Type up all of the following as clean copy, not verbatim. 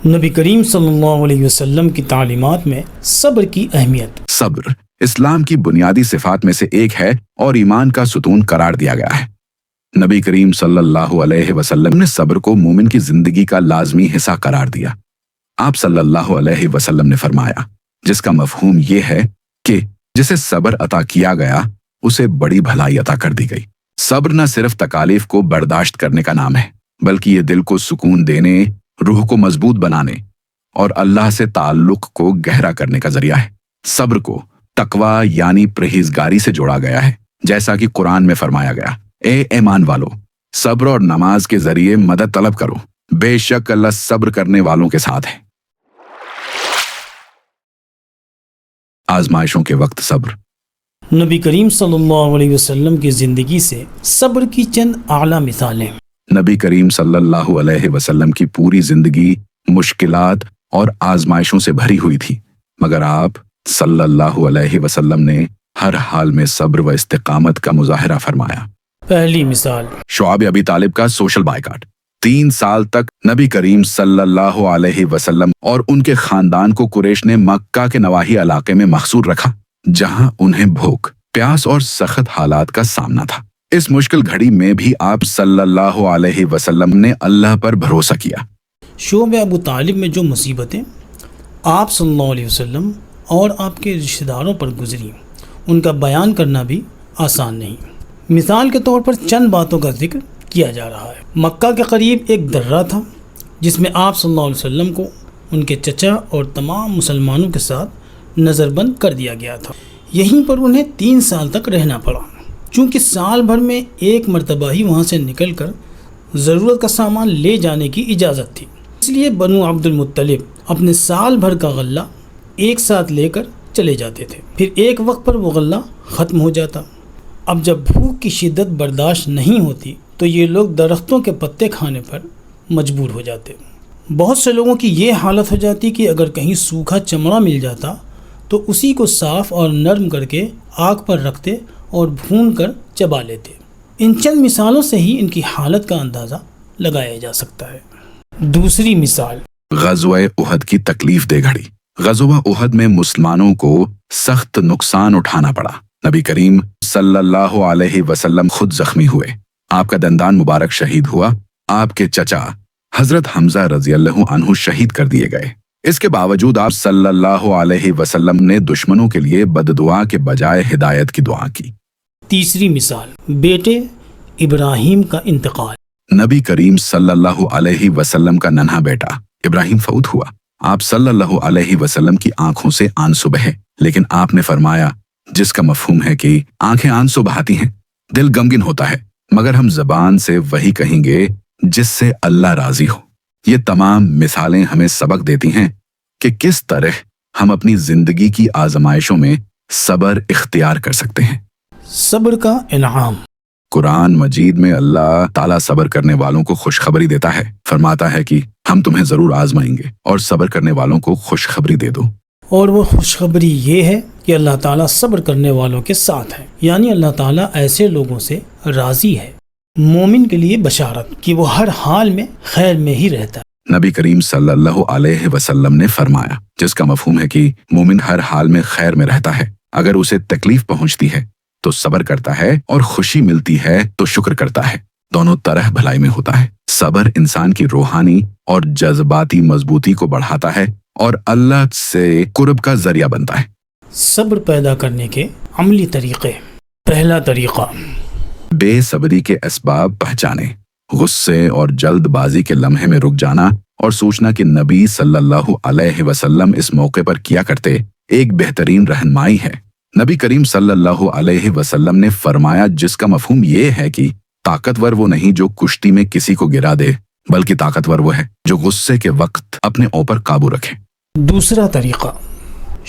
نبی کریم صلی اللہ علیہ وسلم کی تعلیمات میں صبر کی اہمیت۔ صبر اسلام کی بنیادی صفات میں سے ایک ہے اور ایمان کا ستون قرار دیا گیا ہے۔ نبی کریم صلی اللہ علیہ وسلم نے صبر کو مومن کی زندگی کا لازمی حصہ قرار دیا۔ آپ صلی اللہ علیہ وسلم نے فرمایا، جس کا مفہوم یہ ہے کہ جسے صبر عطا کیا گیا اسے بڑی بھلائی عطا کر دی گئی۔ صبر نہ صرف تکالیف کو برداشت کرنے کا نام ہے، بلکہ یہ دل کو سکون دینے، روح کو مضبوط بنانے اور اللہ سے تعلق کو گہرا کرنے کا ذریعہ ہے۔ صبر کو تقوی یعنی پرہیزگاری سے جوڑا گیا ہے، جیسا کہ قرآن میں فرمایا گیا، اے ایمان والو، صبر اور نماز کے ذریعے مدد طلب کرو، بے شک اللہ صبر کرنے والوں کے ساتھ ہے۔ آزمائشوں کے وقت صبر۔ نبی کریم صلی اللہ علیہ وسلم کی زندگی سے صبر کی چند اعلیٰ مثالیں۔ نبی کریم صلی اللہ علیہ وسلم کی پوری زندگی مشکلات اور آزمائشوں سے بھری ہوئی تھی، مگر آپ صلی اللہ علیہ وسلم نے ہر حال میں صبر و استقامت کا مظاہرہ فرمایا۔ پہلی مثال، شعیب ابی طالب کا سوشل بائیکاٹ۔ 3 سال تک نبی کریم صلی اللہ علیہ وسلم اور ان کے خاندان کو قریش نے مکہ کے نواحی علاقے میں محصور رکھا، جہاں انہیں بھوک، پیاس اور سخت حالات کا سامنا تھا۔ اس مشکل گھڑی میں بھی آپ صلی اللہ علیہ وسلم نے اللہ پر بھروسہ کیا۔ شعیب ابو طالب میں جو مصیبتیں آپ صلی اللہ علیہ وسلم اور آپ کے رشتہ داروں پر گزری، ان کا بیان کرنا بھی آسان نہیں۔ مثال کے طور پر چند باتوں کا ذکر کیا جا رہا ہے۔ مکہ کے قریب ایک درہ تھا جس میں آپ صلی اللہ علیہ وسلم کو ان کے چچا اور تمام مسلمانوں کے ساتھ نظر بند کر دیا گیا تھا۔ یہیں پر انہیں 3 سال تک رہنا پڑا، چونکہ سال بھر میں ایک مرتبہ ہی وہاں سے نکل کر ضرورت کا سامان لے جانے کی اجازت تھی۔ اس لیے بنو عبد المطلب اپنے سال بھر کا غلہ ایک ساتھ لے کر چلے جاتے تھے، پھر ایک وقت پر وہ غلہ ختم ہو جاتا۔ اب جب بھوک کی شدت برداشت نہیں ہوتی تو یہ لوگ درختوں کے پتے کھانے پر مجبور ہو جاتے۔ بہت سے لوگوں کی یہ حالت ہو جاتی کہ اگر کہیں سوکھا چمڑا مل جاتا تو اسی کو صاف اور نرم کر کے آگ پر رکھتے اور بھون کر چبا لیتے۔ ان چند مثالوں سے ہی ان کی حالت کا اندازہ لگایا جا سکتا ہے۔ دوسری مثال، غزوہ احد کی تکلیف دہ گھڑی۔ غزوہ احد میں مسلمانوں کو سخت نقصان اٹھانا پڑا۔ نبی کریم صلی اللہ علیہ وسلم خود زخمی ہوئے، آپ کا دندان مبارک شہید ہوا، آپ کے چچا حضرت حمزہ رضی اللہ عنہ شہید کر دیے گئے۔ اس کے باوجود آپ صلی اللہ علیہ وسلم نے دشمنوں کے لیے بد دعا کے بجائے ہدایت کی دعا کی۔ تیسری مثال، بیٹے ابراہیم کا انتقال۔ نبی کریم صلی اللہ علیہ وسلم کا ننھا بیٹا ابراہیم فوت ہوا۔ آپ صلی اللہ علیہ وسلم کی آنکھوں سے آنسو بہے، لیکن آپ نے فرمایا، جس کا مفہوم ہے کہ آنکھیں آنسو بہاتی ہیں، دل غمگین ہوتا ہے، مگر ہم زبان سے وہی کہیں گے جس سے اللہ راضی ہو۔ یہ تمام مثالیں ہمیں سبق دیتی ہیں کہ کس طرح ہم اپنی زندگی کی آزمائشوں میں صبر اختیار کر سکتے ہیں۔ صبر کا انعام۔ قرآن مجید میں اللہ تعالیٰ صبر کرنے والوں کو خوشخبری دیتا ہے، فرماتا ہے کہ ہم تمہیں ضرور آزمائیں گے اور صبر کرنے والوں کو خوشخبری دے دو۔ اور وہ خوشخبری یہ ہے کہ اللہ تعالیٰ صبر کرنے والوں کے ساتھ ہے، یعنی اللہ تعالیٰ ایسے لوگوں سے راضی ہے۔ مومن کے لیے بشارت کہ وہ ہر حال میں خیر میں ہی رہتا ہے۔ نبی کریم صلی اللہ علیہ وسلم نے فرمایا، جس کا مفہوم ہے کہ مومن ہر حال میں خیر میں رہتا ہے۔ اگر اسے تکلیف پہنچتی ہے تو صبر کرتا ہے، اور خوشی ملتی ہے تو شکر کرتا ہے، دونوں طرح بھلائی میں ہوتا ہے۔ صبر انسان کی روحانی اور جذباتی مضبوطی کو بڑھاتا ہے اور اللہ سے قرب کا ذریعہ بنتا ہے۔ صبر پیدا کرنے کے عملی طریقے۔ پہلا طریقہ، بے صبری کے اسباب پہچانے۔ غصے اور جلد بازی کے لمحے میں رک جانا اور سوچنا کہ نبی صلی اللہ علیہ وسلم اس موقع پر کیا کرتے، ایک بہترین رہنمائی ہے۔ نبی کریم صلی اللہ علیہ وسلم نے فرمایا، جس کا مفہوم یہ ہے کہ طاقتور وہ نہیں جو کشتی میں کسی کو گرا دے، بلکہ طاقتور وہ ہے جو غصے کے وقت اپنے اوپر قابو رکھے۔ دوسرا طریقہ،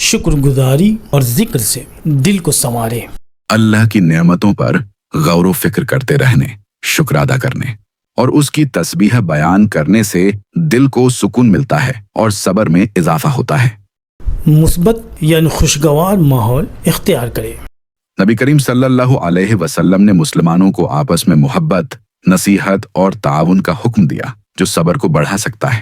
شکر گزاری اور ذکر سے دل کو سنوارے۔ اللہ کی نعمتوں پر غور و فکر کرتے رہنے، شکر ادا کرنے اور اس کی تسبیح بیان کرنے سے دل کو سکون ملتا ہے اور صبر میں اضافہ ہوتا ہے۔ مثبت یعنی خوشگوار ماحول اختیار کرے۔ نبی کریم صلی اللہ علیہ وسلم نے مسلمانوں کو آپس میں محبت، نصیحت اور تعاون کا حکم دیا، جو صبر کو بڑھا سکتا ہے۔